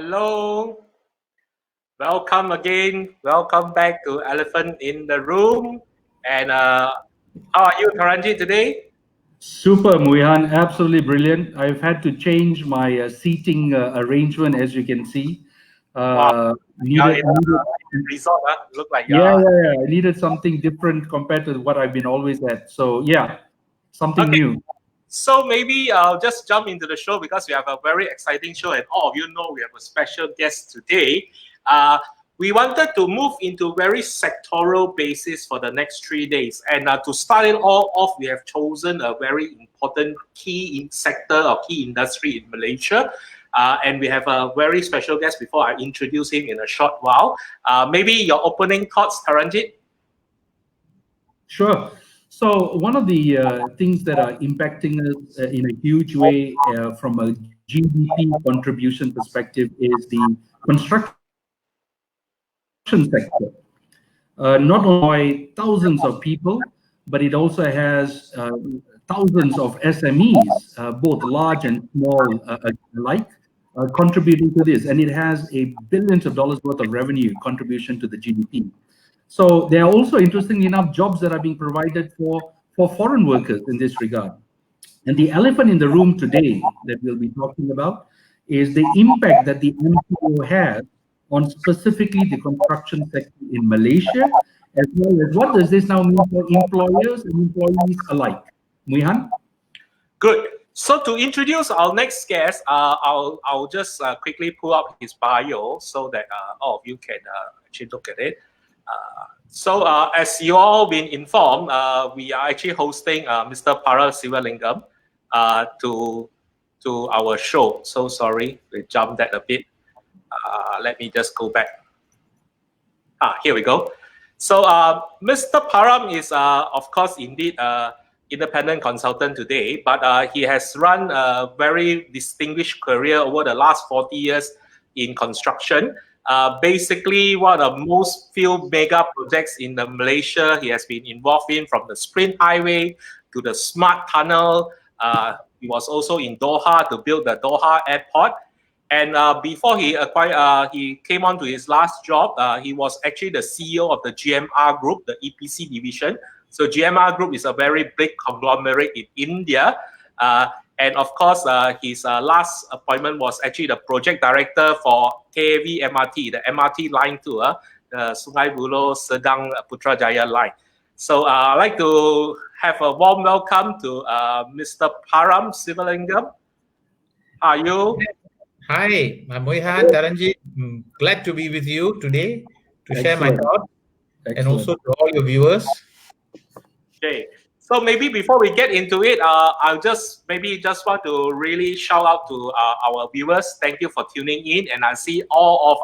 Hello. Welcome again. Welcome back to Elephant in the Room. And how are you, Taranjeet, today? Super, Muihan. Absolutely brilliant. I've had to change my seating arrangement, as you can see. Wow, you are Needed, in needed, a resort, huh? Look like you yeah, are. yeah, yeah. I needed something different compared to what I've been always at. So, yeah, something Okay, new. so maybe I'll just jump into the show because we have a very exciting show, and all of you know we have a special guest today. Uh, we wanted to move into very sectoral basis for the next 3 days, and to start it all off, we have chosen a very important key sector or key industry in Malaysia. And we have a very special guest before I introduce him in a short while. Maybe your opening thoughts, Taranjeet? Sure. So, one of the things that are impacting us in a huge way from a GDP contribution perspective is the construction sector. Not only thousands of people, but it also has thousands of SMEs, both large and small alike, contributing to this. And it has a billions of dollars worth of revenue contribution to the GDP. So there are also, interestingly enough, jobs that are being provided for foreign workers in this regard. And the elephant in the room today that we'll be talking about is the impact that the MCO has on specifically the construction sector in Malaysia, as well as what does this now mean for employers and employees alike. Muihan? Good. So to introduce our next guest, I'll just quickly pull up his bio so that all of you can actually look at it. As you all been informed, we are actually hosting Mr. Param Sivalingam to our show. So sorry, we jumped that a bit. Let me just go back. Here we go. So Mr. Param is, of course, indeed independent consultant today, but he has run a very distinguished career over the last 40 years in construction. Basically, one of the most few mega projects in the Malaysia he has been involved in, from the Sprint Highway to the Smart Tunnel. He was also in Doha to build the Doha Airport. And before he came on to his last job, he was actually the CEO of the GMR Group, the EPC division. So GMR Group is a very big conglomerate in India. And of course, his last appointment was actually the project director for KAV MRT, the MRT line 2, the Sungai Buloh Sedang Putrajaya line. So I'd like to have a warm welcome to Mr. Param Sivalingam. How are you? Hi, I'm Moihan Taranjeet. Glad to be with you today to share my thoughts and also to all your viewers. Okay, so maybe before we get into it, I'll just want to really shout out to our viewers. Thank you for tuning in, and I see all of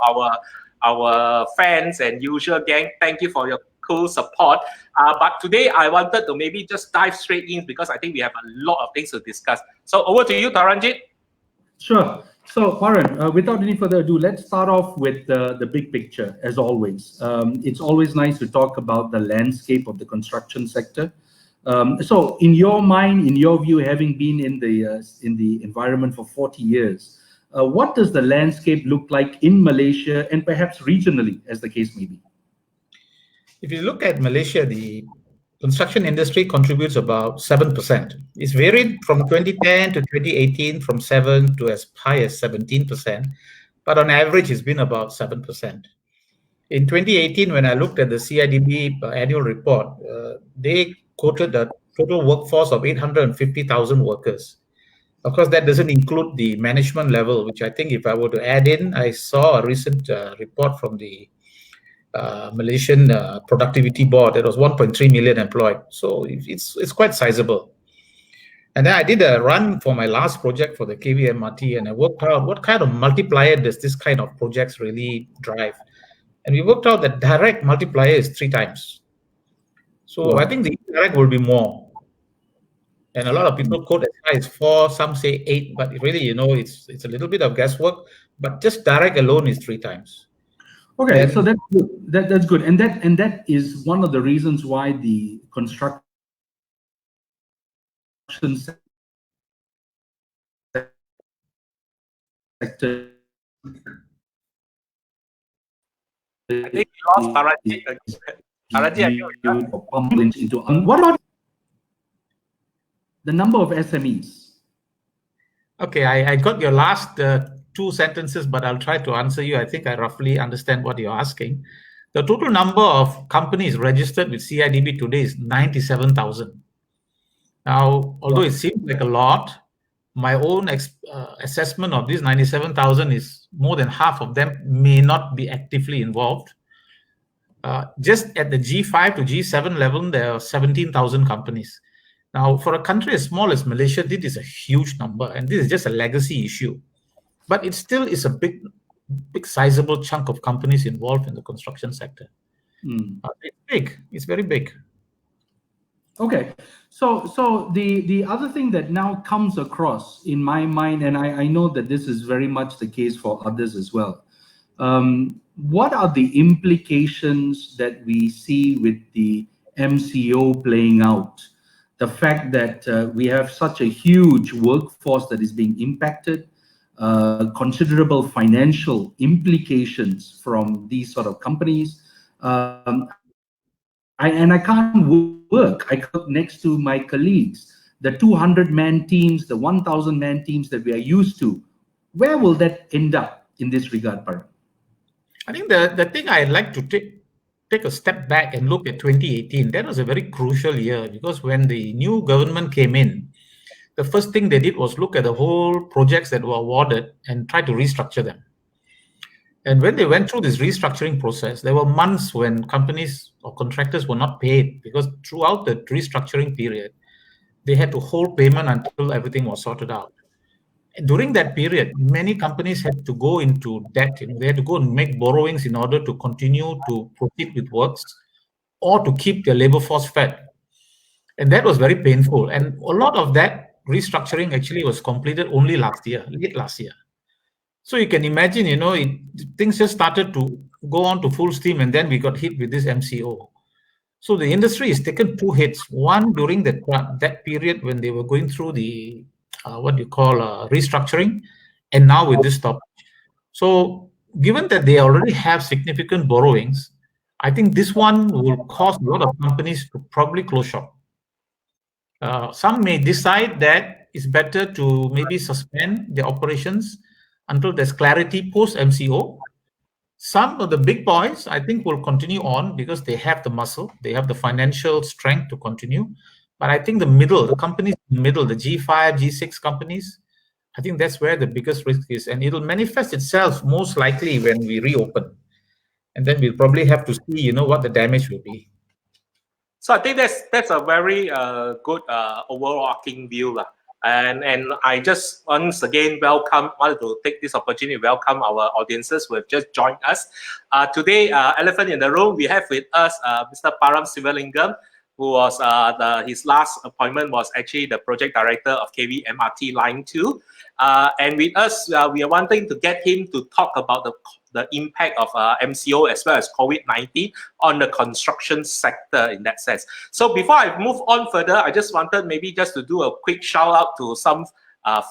our fans and usual gang. Thank you for your cool support. But today I wanted to maybe just dive straight in because I think we have a lot of things to discuss. So over to you, Taranjeet. Sure. So, Param, without any further ado, let's start off with the big picture, as always. It's always nice to talk about the landscape of the construction sector. So, in your mind, in your view, having been in the environment for 40 years, what does the landscape look like in Malaysia and perhaps regionally, as the case may be? If you look at Malaysia, the construction industry contributes about 7%. It's varied from 2010 to 2018 from 7 to as high as 17%, but on average it's been about 7%. In 2018, when I looked at the CIDB annual report, they quoted a total workforce of 850,000 workers. Of course, that doesn't include the management level, which I think if I were to add in, I saw a recent report from the Malaysian Productivity Board that was 1.3 million employed. So it's quite sizable. And then I did a run for my last project for the KVMRT, and I worked out what kind of multiplier does this kind of projects really drive. And we worked out that direct multiplier is 3 times. So I think the indirect will be more. And a lot of people quote as high as 4, some say 8, but really, it's a little bit of guesswork. But just direct alone is 3 times. Okay, so that's good. That's good, and that is one of the reasons why the construction sector I think we lost Taranjeet. Taranjeet, are you with us? What about the number of SMEs? Okay, I got your last two sentences, but I'll try to answer you. I think I roughly understand what you're asking. The total number of companies registered with CIDB today is 97,000. Now, although it seems like a lot, my own assessment of these 97,000 is more than half of them may not be actively involved. Just at the G5 to G7 level, there are 17,000 companies. Now, for a country as small as Malaysia, this is a huge number, and this is just a legacy issue. But it still is a big sizable chunk of companies involved in the construction sector. It's big. It's very big. Okay, so the other thing that now comes across in my mind, and I know that this is very much the case for others as well. What are the implications that we see with the MCO playing out? The fact that we have such a huge workforce that is being impacted, considerable financial implications from these sort of companies. I can't work. I work next to my colleagues, the 200-man teams, the 1,000-man teams that we are used to. Where will that end up in this regard, Param? I think the thing I'd like to take a step back and look at 2018. That was a very crucial year because when the new government came in, the first thing they did was look at the whole projects that were awarded and try to restructure them. And when they went through this restructuring process, there were months when companies or contractors were not paid because throughout the restructuring period, they had to hold payment until everything was sorted out. And during that period, many companies had to go into debt. They had to go and make borrowings in order to continue to proceed with works or to keep their labor force fed. And that was very painful. And a lot of that restructuring actually was completed only late last year. So you can imagine, things just started to go on to full steam, and then we got hit with this MCO. So the industry has taken two hits. One during that period when they were going through the restructuring, and now with this stoppage. So given that they already have significant borrowings, I think this one will cause a lot of companies to probably close shop. Some may decide that it's better to maybe suspend their operations until there's clarity post-MCO. Some of the big boys, I think, will continue on because they have the muscle, they have the financial strength to continue. But I think the companies in the middle, the G5, G6 companies, I think that's where the biggest risk is. And it'll manifest itself most likely when we reopen. And then we'll probably have to see, what the damage will be. So I think that's a very good overarching view. And I just once again wanted to take this opportunity to welcome our audiences who have just joined us. Today, elephant in the room, we have with us Mr. Param Sivalingam, who was his last appointment was actually the project director of KV MRT Line 2. And with us, we are wanting to get him to talk about the impact of MCO as well as COVID-19 on the construction sector in that sense. So before I move on further, I just wanted maybe just to do a quick shout out to some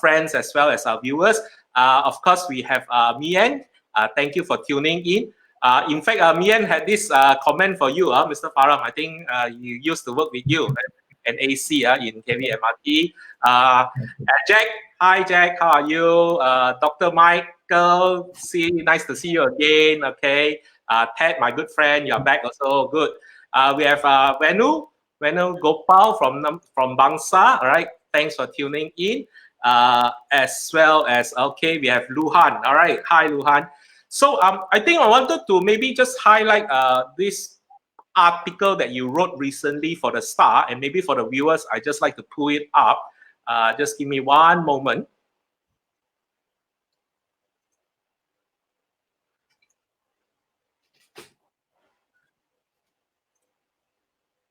friends as well as our viewers. Of course, we have Mian. Thank you for tuning in. In fact, Mian had this comment for you, Mr. Param. I think you used to work with you and AC in KV MRT. Jack, hi Jack, how are you? Dr. Michael, nice to see you again. Okay, Ted, my good friend, you're back also. Good. We have Venu Gopal from Bangsa. All right, thanks for tuning in. As well as we have Luhan. All right, hi Luhan. So I think I wanted to maybe just highlight this article that you wrote recently for the Star, and maybe for the viewers, I just like to pull it up. Just give me one moment.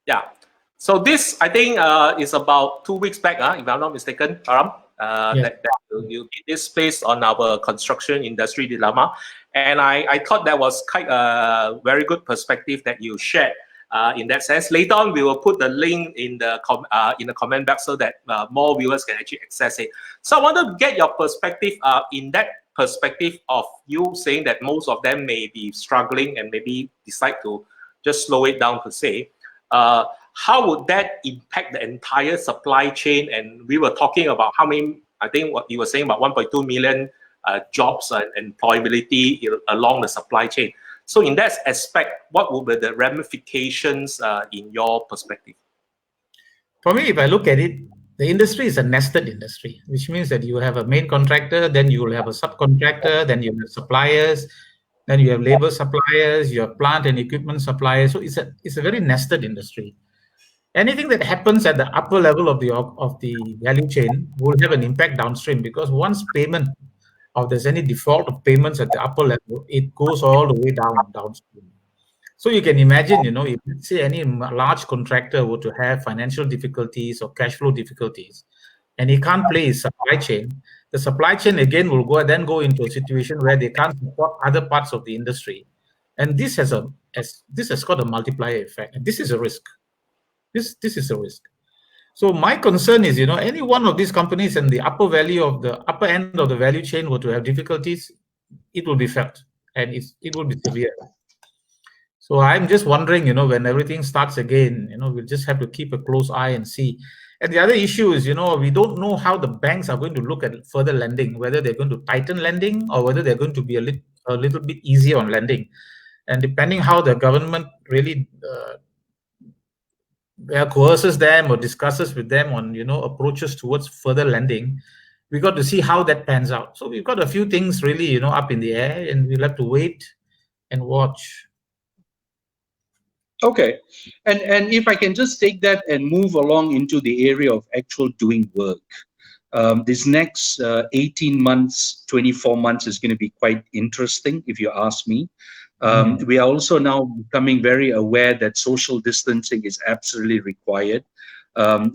Yeah. So this, I think, is about 2 weeks back, if I'm not mistaken, Param. That you did this based on our construction industry dilemma, and I thought that was quite a very good perspective that you shared in that sense. Later on, we will put the link in the comment box so that more viewers can actually access it. So I want to get your perspective in that perspective of you saying that most of them may be struggling and maybe decide to just slow it down per se, how would that impact the entire supply chain? And we were talking about how many, I think what you were saying about 1.2 million jobs and employability along the supply chain. So in that aspect, what would be the ramifications in your perspective? For me, if I look at it, the industry is a nested industry, which means that you have a main contractor, then you will have a subcontractor, then you have suppliers, then you have labor suppliers, you have plant and equipment suppliers. So it's a very nested industry. Anything that happens at the upper level of the value chain will have an impact downstream, because once payment or there's any default of payments at the upper level, it goes all the way downstream. So you can imagine, if let's say any large contractor were to have financial difficulties or cash flow difficulties, and he can't play his supply chain, the supply chain again will go into a situation where they can't support other parts of the industry, and this has got a multiplier effect, and this is a risk. This is a risk. So my concern is, any one of these companies in the upper end of the value chain were to have difficulties, it will be felt, and it will be severe. So I'm just wondering, when everything starts again, we'll just have to keep a close eye and see. And the other issue is, we don't know how the banks are going to look at further lending, whether they're going to tighten lending or whether they're going to be a little bit easier on lending. And depending how the government really coerces them or discusses with them on, approaches towards further lending, we got to see how that pans out. So we've got a few things really, up in the air, and we'll have to wait and watch. Okay, and if I can just take that and move along into the area of actual doing work. This next 18 months, 24 months is going to be quite interesting, if you ask me. We are also now becoming very aware that social distancing is absolutely required.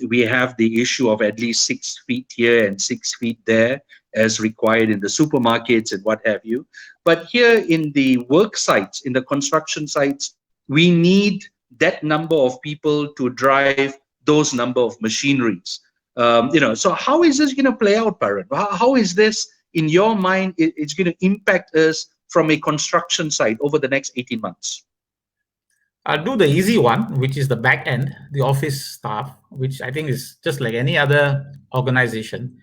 We have the issue of at least 6 feet here and 6 feet there as required in the supermarkets and what have you. But here in the work sites, in the construction sites, we need that number of people to drive those number of machineries. So how is this going to play out, Param? How is this, in your mind, it's going to impact us from a construction site over the next 18 months? I'll do the easy one, which is the back end, the office staff, which I think is just like any other organization.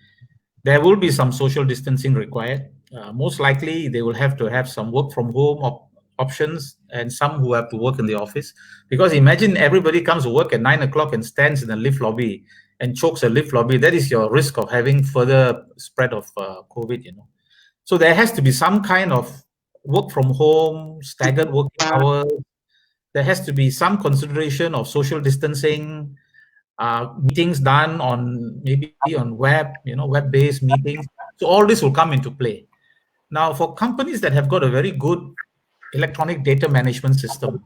There will be some social distancing required. Most likely, they will have to have some work from home options, and some who have to work in the office. Because imagine everybody comes to work at 9 o'clock and stands in the lift lobby and chokes the lift lobby. That is your risk of having further spread of COVID, So there has to be some kind of work from home, staggered working hours. There has to be some consideration of social distancing, meetings done maybe on web-based meetings. So all this will come into play. Now, for companies that have got a very good electronic data management system,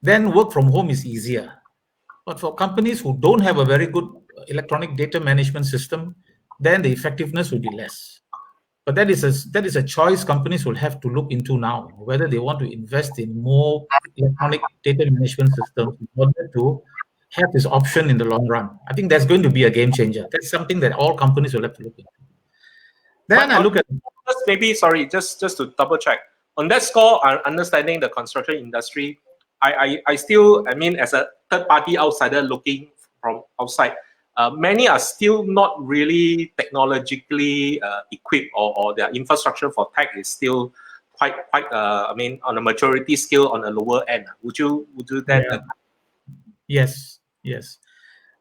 then work from home is easier. But for companies who don't have a very good electronic data management system, then the effectiveness will be less. But that is a choice companies will have to look into now, whether they want to invest in more electronic data management systems in order to have this option in the long run. I think that's going to be a game changer. That's something that all companies will have to look into. Then I look at... Just to double check. On that score, understanding the construction industry, I still, as a third party outsider looking from outside, many are still not really technologically equipped, or their infrastructure for tech is still quite on a maturity scale on a lower end. Would you that? Yeah. Yes.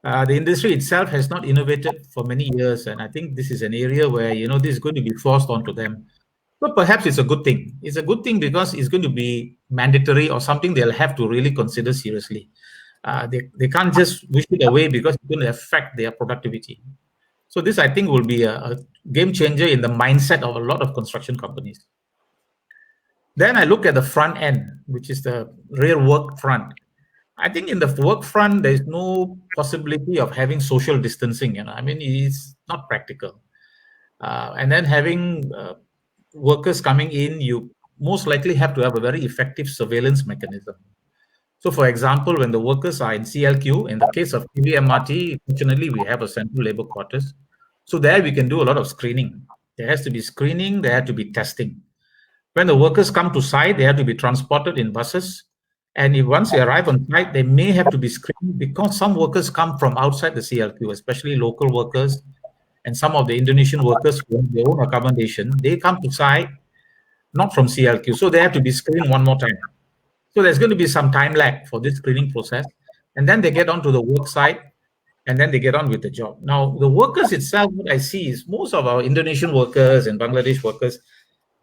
The industry itself has not innovated for many years, and I think this is an area where this is going to be forced onto them. But perhaps it's a good thing. It's a good thing because it's going to be mandatory or something they'll have to really consider seriously. They can't just wish it away because it's going to affect their productivity. So this, I think, will be a game changer in the mindset of a lot of construction companies. Then I look at the front end, which is the real work front. I think in the work front, there's no possibility of having social distancing. It's not practical. And then having workers coming in, you most likely have to have a very effective surveillance mechanism. So, for example, when the workers are in CLQ, in the case of PVMRT, fortunately, we have a central labor quarters. So there we can do a lot of screening. There has to be screening, there has to be testing. When the workers come to site, they have to be transported in buses. And if once they arrive on site, they may have to be screened because some workers come from outside the CLQ, especially local workers and some of the Indonesian workers who have their own accommodation. They come to site not from CLQ, so they have to be screened one more time. So there's going to be some time lag for this screening process. And then they get onto the work site and then they get on with the job. Now, the workers itself, what I see is most of our Indonesian workers and Bangladesh workers,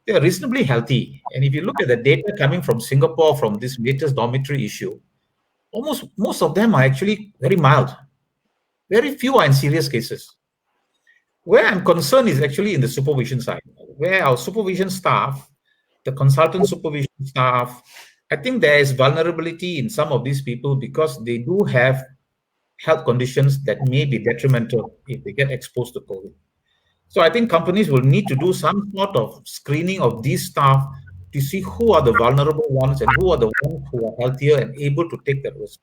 they are reasonably healthy. And if you look at the data coming from Singapore from this latest dormitory issue, almost most of them are actually very mild. Very few are in serious cases. Where I'm concerned is actually in the supervision side, where our supervision staff, the consultant supervision staff, I think there is vulnerability in some of these people because they do have health conditions that may be detrimental if they get exposed to COVID. So I think companies will need to do some sort of screening of these staff to see who are the vulnerable ones and who are the ones who are healthier and able to take that risk.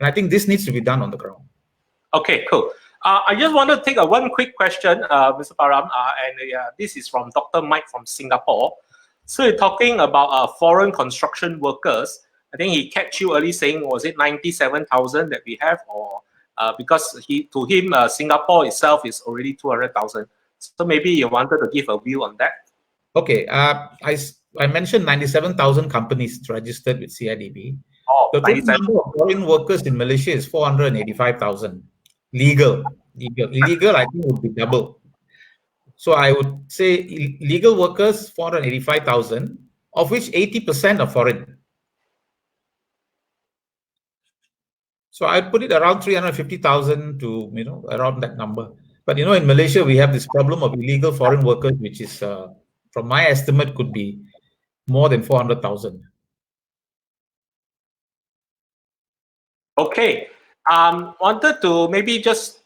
And I think this needs to be done on the ground. Okay, cool. I just want to take one quick question, Mr. Param, and this is from Dr. Mike from Singapore. So you're talking about foreign construction workers. I think he catch you early saying, was it 97,000 that we have, or because to him Singapore itself is already 200,000. So maybe you wanted to give a view on that. Okay, I mentioned 97,000 companies registered with CIDB. Oh, the total number of foreign workers in Malaysia is 485,000. Legal, illegal, I think would be double. So I would say legal workers 485,000, of which 80% are foreign. So I'd put it around 350,000 to around that number. But in Malaysia we have this problem of illegal foreign workers, which is from my estimate could be more than 400,000. Okay. Wanted to maybe just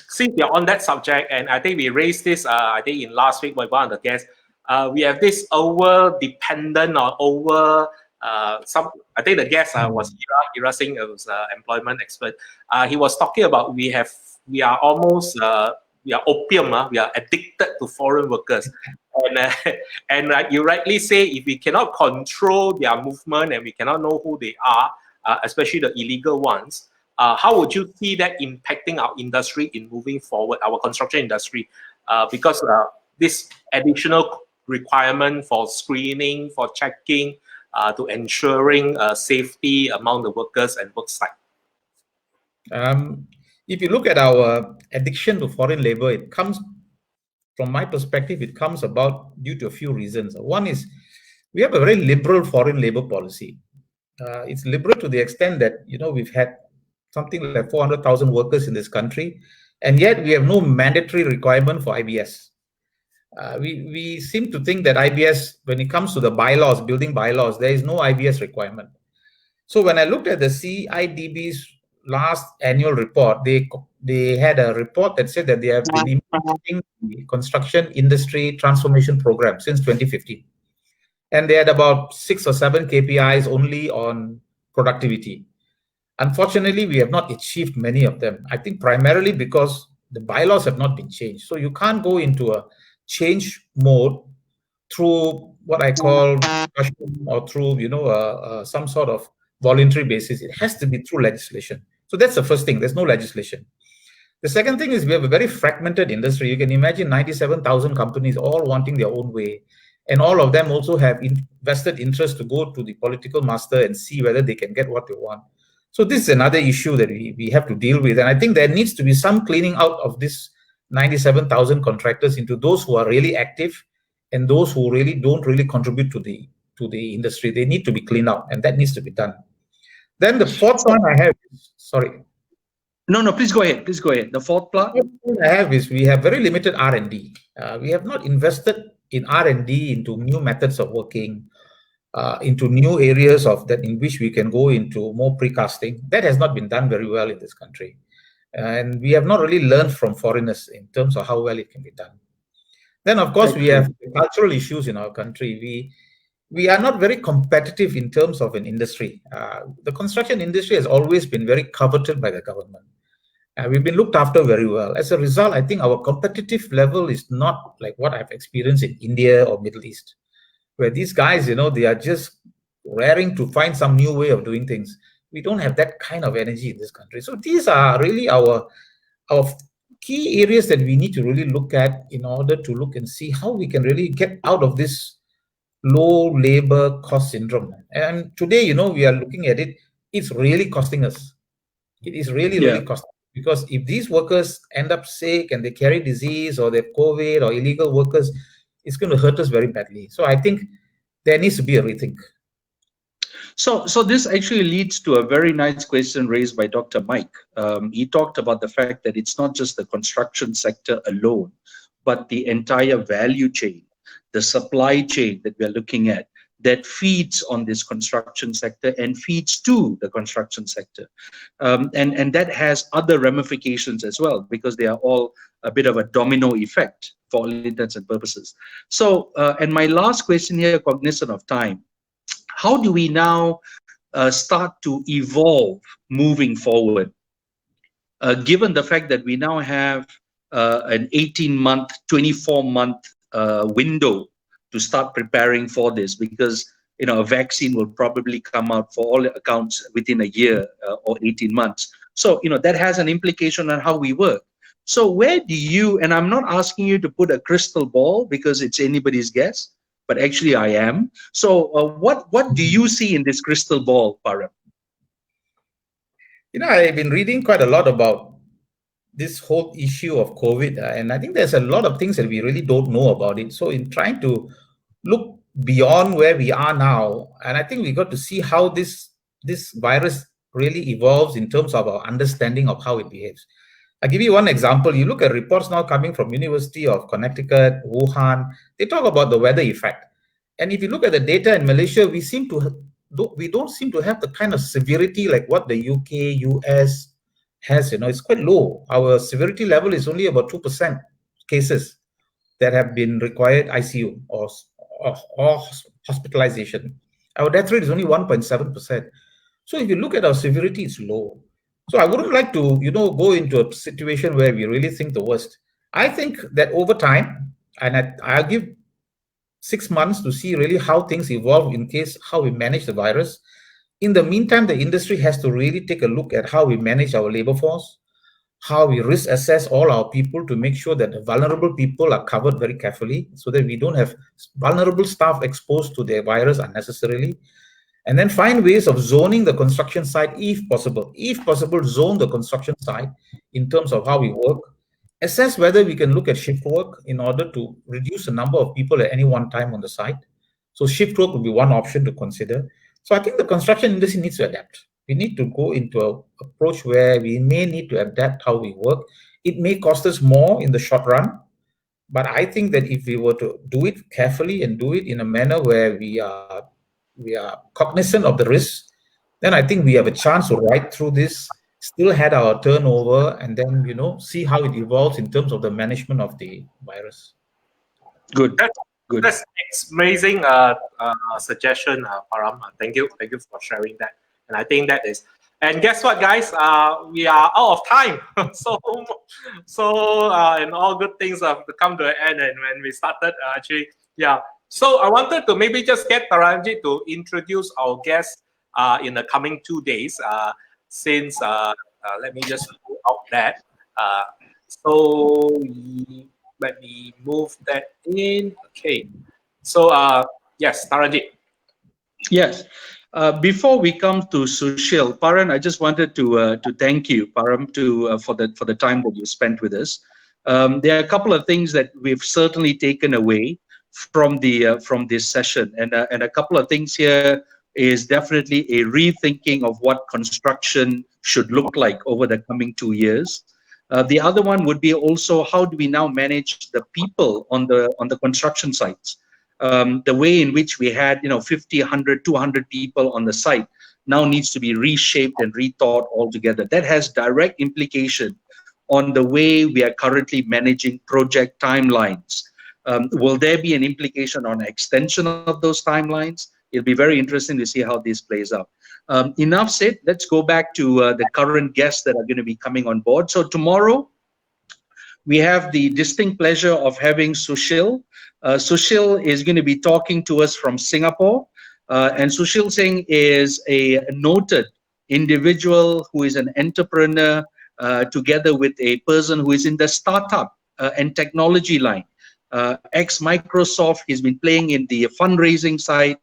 since you're on that subject, and I think we raised this I think in last week by one of the guests. We have this over dependent or over some. I think the guest was Ira Singh, who's employment expert. He was talking about we are almost we are opium. We are addicted to foreign workers, and like you rightly say, if we cannot control their movement and we cannot know who they are, especially the illegal ones. How would you see that impacting our industry in moving forward, our construction industry? Because this additional requirement for screening, for checking, to ensuring safety among the workers and work site. If you look at our addiction to foreign labor, it comes, from my perspective, it comes about due to a few reasons. One is we have a very liberal foreign labor policy. It's liberal to the extent that we've had something like 400,000 workers in this country, and yet we have no mandatory requirement for IBS. We seem to think that IBS, when it comes to the bylaws, building bylaws, there is no IBS requirement. So when I looked at the CIDB's last annual report, they had a report that said that they have been implementing the construction industry transformation program since 2015. And they had about 6 or 7 KPIs only on productivity. Unfortunately, we have not achieved many of them. I think primarily because the bylaws have not been changed. So you can't go into a change mode through what I call or through some sort of voluntary basis. It has to be through legislation. So that's the first thing. There's no legislation. The second thing is we have a very fragmented industry. You can imagine 97,000 companies all wanting their own way. And all of them also have vested interest to go to the political master and see whether they can get what they want. So this is another issue that we have to deal with. And I think there needs to be some cleaning out of this 97,000 contractors into those who are really active and those who really don't really contribute to the industry. They need to be cleaned out, and that needs to be done. Then the fourth one I have is, sorry. No, please go ahead. Please go ahead. The fourth part I have is we have very limited R&D. We have not invested in R&D into new methods of working, into new areas in which we can go into more precasting. That has not been done very well in this country. And we have not really learned from foreigners in terms of how well it can be done. Then, of course, we have cultural issues in our country. We are not very competitive in terms of an industry. The construction industry has always been very coveted by the government. We've been looked after very well. As a result, I think our competitive level is not like what I've experienced in India or Middle East, where these guys, they are just raring to find some new way of doing things. We don't have that kind of energy in this country. So these are really our key areas that we need to really look at in order to look and see how we can really get out of this low labor cost syndrome. And today, we are looking at it, it's really costing us. It is really, Yeah. really costing. Because if these workers end up sick and they carry disease or they have COVID or illegal workers, it's going to hurt us very badly. So I think there needs to be a rethink. So this actually leads to a very nice question raised by Dr. Mike. He talked about the fact that it's not just the construction sector alone, but the entire value chain, the supply chain that we're looking at, that feeds on this construction sector and feeds to the construction sector. And that has other ramifications as well, because they are all a bit of a domino effect for all intents and purposes. So, and my last question here, cognizant of time, how do we now start to evolve moving forward, given the fact that we now have an 18-month, 24-month window to start preparing for this, because a vaccine will probably come out for all accounts within a year or 18 months. So that has an implication on how we work. So where do you, and I'm not asking you to put a crystal ball because it's anybody's guess, but actually I am. So what do you see in this crystal ball, Param? I've been reading quite a lot about this whole issue of COVID, and I think there's a lot of things that we really don't know about it. So in trying to look beyond where we are now, and I think we got to see how this virus really evolves in terms of our understanding of how it behaves. I'll give you one example. You look at reports now coming from University of Connecticut, Wuhan. They talk about the weather effect. And if you look at the data in Malaysia, we don't seem to have the kind of severity like what the UK, US has. It's quite low. Our severity level is only about 2% cases that have been required ICU or hospitalization. Our death rate is only 1.7%. So if you look at our severity, it's low. So I wouldn't like to, go into a situation where we really think the worst. I think that over time, and I'll give 6 months to see really how things evolve in case how we manage the virus. In the meantime, the industry has to really take a look at how we manage our labor force, how we risk assess all our people to make sure that the vulnerable people are covered very carefully so that we don't have vulnerable staff exposed to the virus unnecessarily. And then find ways of zoning the construction site if possible. If possible, zone the construction site in terms of how we work. Assess whether we can look at shift work in order to reduce the number of people at any one time on the site. So shift work would be one option to consider. So I think the construction industry needs to adapt. We need to go into an approach where we may need to adapt how we work. It may cost us more in the short run, but I think that if we were to do it carefully and do it in a manner where we are cognizant of the risks, then I think we have a chance to ride through this, still had our turnover, and then see how it evolves in terms of the management of the virus. Good. That's amazing suggestion, Param. Thank you for sharing that. And I think that is. And guess what, guys? We are out of time. so and all good things have come to an end. And when we started, actually, yeah. So I wanted to maybe just get Taranjeet to introduce our guest in the coming 2 days. Since let me just pull out that. So let me move that in. Okay. So yes, Taranjeet. Yes. Before we come to Sushil, Param, I just wanted to thank you, Param, for the time that you spent with us. There are a couple of things that we've certainly taken away from this session, and a couple of things here is definitely a rethinking of what construction should look like over the coming 2 years. The other one would be also how do we now manage the people on the construction sites. The way in which we had 50, 100, 200 people on the site now needs to be reshaped and rethought altogether. That has direct implication on the way we are currently managing project timelines. Will there be an implication on extension of those timelines? It'll be very interesting to see how this plays out. Enough said. Let's go back to the current guests that are going to be coming on board. So tomorrow, we have the distinct pleasure of having Sushil. Sushil is going to be talking to us from Singapore. And Sushil Singh is a noted individual who is an entrepreneur, together with a person who is in the startup and technology line. Ex-Microsoft, he's been playing in the fundraising side.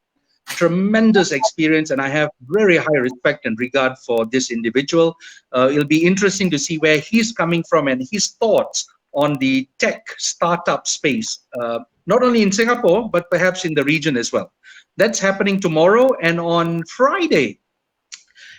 Tremendous experience, and I have very high respect and regard for this individual. It'll be interesting to see where he's coming from and his thoughts on the tech startup space, not only in Singapore, but perhaps in the region as well. That's happening tomorrow. And on Friday,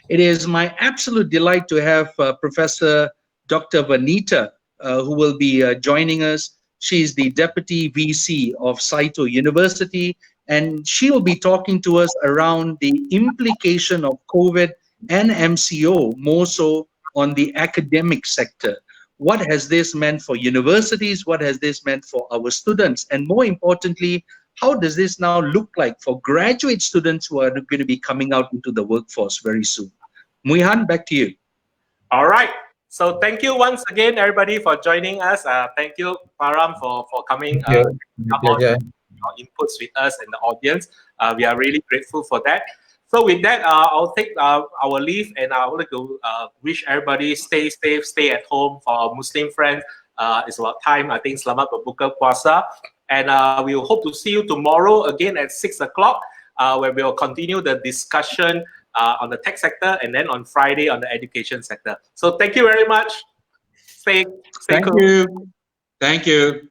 it is my absolute delight to have Professor Dr. Vanita, who will be joining us. She's the Deputy VC of Saito University, and she will be talking to us around the implication of COVID and MCO, more so on the academic sector. What has this meant for universities? What has this meant for our students? And more importantly, how does this now look like for graduate students who are going to be coming out into the workforce very soon? Muihan, back to you. All right. So thank you once again, everybody, for joining us. Thank you, Param, for coming on your inputs with us and the audience. We are really grateful for that. So with that, I'll take our leave, and I would like to wish everybody stay safe, stay at home. For our Muslim friends, it's about time. I think selamat berbuka puasa. And we will hope to see you tomorrow again at 6 o'clock, where we will continue the discussion on the tech sector, and then on Friday on the education sector. So thank you very much. Stay Thank cool. you. Thank you.